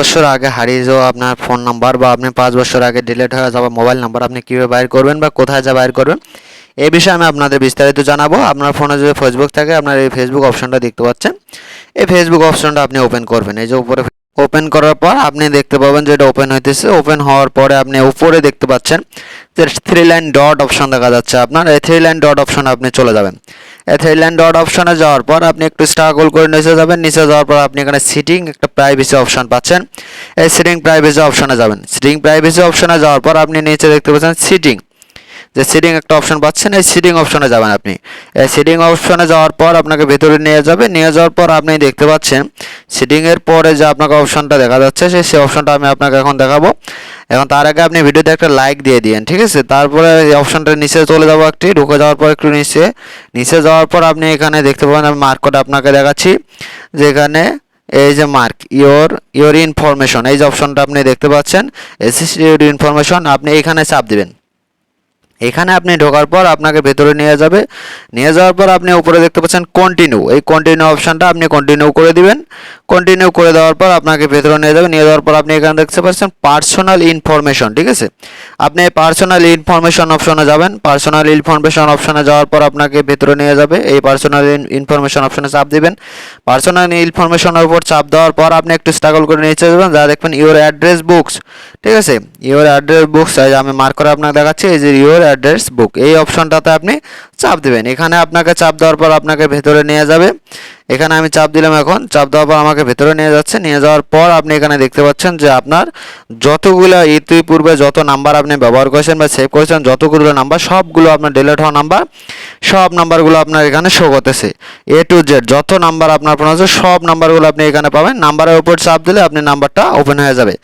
বছর আগে হারিয়ে যাওয়া আপনার ফোন নাম্বার বা আপনি 5 বছর আগে ডিলিট হয়ে যাওয়া মোবাইল নাম্বার আপনি কীভাবে বাইর করবেন বা কোথায় যা বাইর করবেন এই বিষয়ে আমি আপনাদের বিস্তারিত জানাবো। আপনার ফোনে যদি ফেসবুক থাকে আপনার এই ফেসবুক অপশনটা দেখতে পাচ্ছেন, এই ফেসবুক অপশনটা আপনি ওপেন করবেন। এই যে উপরে ওপেন করার পর আপনি দেখতে পাবেন যে এটা ওপেন হইতেছে। ওপেন হওয়ার পরে আপনি উপরে দেখতে পাচ্ছেন যে 3 লাইন ডট অপশন দেখা যাচ্ছে। আপনার এই 3 লাইন ডট অপশনে আপনি চলে যাবেন। এই 3 লাইন ডট অপশনে যাওয়ার পর আপনি একটু স্ট্রাগল করে নিচে যাবেন। নিচে যাওয়ার পর আপনি এখানে সিটিং একটা প্রাইভেসি অপশন পাচ্ছেন। এই সিটিং প্রাইভেসি অপশনে যাবেন। সিটিং প্রাইভেসি অপশনে যাওয়ার পর আপনি নিচে দেখতে পাচ্ছেন সিটিং, যে সিটিং একটা অপশন পাচ্ছেন, এই সিটিং অপশনে যাবেন। আপনি এই সিটিং অপশনে যাওয়ার পর আপনাকে ভেতরে নিয়ে যাবে। নিয়ে যাওয়ার পর আপনি দেখতে পাচ্ছেন সিটিংয়ের পরে যে আপনাকে অপশনটা দেখা যাচ্ছে সেই অপশনটা আমি আপনাকে এখন দেখাবো। এখন তার আগে আপনি ভিডিওতে একটা লাইক দিয়ে দিন, ঠিক আছে? তারপরে এই অপশনটার নিচে চলে যাবো, একটি ঢুকে যাওয়ার পর একটু নিচে যাওয়ার পর আপনি এখানে দেখতে পাবেন, আমি মার্ক করে আপনাকে দেখাচ্ছি যেখানে এই যে মার্ক ইয়োর ইনফরমেশন, এই যে অপশনটা আপনি দেখতে পাচ্ছেন এসএসসি ইনফরমেশন, আপনি এখানে চাপ দিবেন। এখানে আপনি ঢোকার পর আপনাকে ভেতরে নিয়ে যাবে। নিয়ে যাওয়ার পর আপনি উপরে দেখতে পাচ্ছেন কন্টিনিউ, এই কন্টিনিউ অপশনটা আপনি কন্টিনিউ করে দিবেন। কন্টিনিউ করে দেওয়ার পর আপনাকে ভেতরে নিয়ে যাবে। নিয়ে যাওয়ার পর আপনি এখানে দেখতে পাচ্ছেন পার্সোনাল ইনফরমেশন, ঠিক আছে? আপনি পার্সোনাল ইনফরমেশন অপশনে যাবেন। পার্সোনাল ইনফরমেশন অপশনে যাওয়ার পর আপনাকে ভেতরে নিয়ে যাবে। এই পার্সোনাল ইনফরমেশন অপশনে চাপ দিবেন। পার্সোনাল ইনফরমেশনের উপর চাপ দেওয়ার পর আপনি একটু স্ট্রাগল করে নিচে যাবেন, যা দেখবেন ইওর অ্যাড্রেস বুকস, ঠিক আছে? ইওর অ্যাড্রেস বুকস, আমি মার্ক করে আপনাকে দেখাচ্ছি, এই যে ইওর অ্যাড্রেস বুক, এই অপশনটাতে আপনি চাপ দেবেন। এখানে আপনাকে চাপ দেওয়ার পর আপনাকে ভেতরে নিয়ে যাবে। এখানে আমি চাপ দিলাম। এখন চাপ দেওয়ার পর আমাকে ভেতরে নিয়ে যাচ্ছে। নিয়ে যাওয়ার পর আপনি এখানে দেখতে পাচ্ছেন যে আপনার যতগুলো ইতিপূর্বে যত নাম্বার আপনি ব্যবহার করেছেন বা সেভ করেছেন, যতগুলো নাম্বার সবগুলো আপনার ডিলিট হওয়া নাম্বার, সব নাম্বারগুলো আপনার এখানে শো করতেছে। এ টু জেড যত নাম্বার আপনার ফোনে আছে সব নাম্বারগুলো আপনি এখানে পাবেন। নাম্বারের উপর চাপ দিলে আপনি নাম্বারটা ওপেন হয়ে যাবে।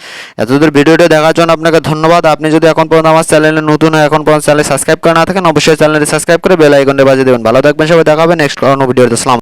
এতদূর ভিডিওটি দেখার জন্য আপনাকে ধন্যবাদ। আপনি যদি এখন পর্যন্ত আমার চ্যানেলে নতুন হয়, এখন পর্যন্ত চ্যানেল সাবস্ক্রাইব করে না থাকেন, অবশ্যই চ্যানেলটি সাবস্ক্রাইব করে বেল আইকনটি বাজিয়ে দেবেন। ভালো থাকবেন সবাই, দেখা হবে নেক্সট কোনো ভিডিওতে। আসসালামু আলাইকুম।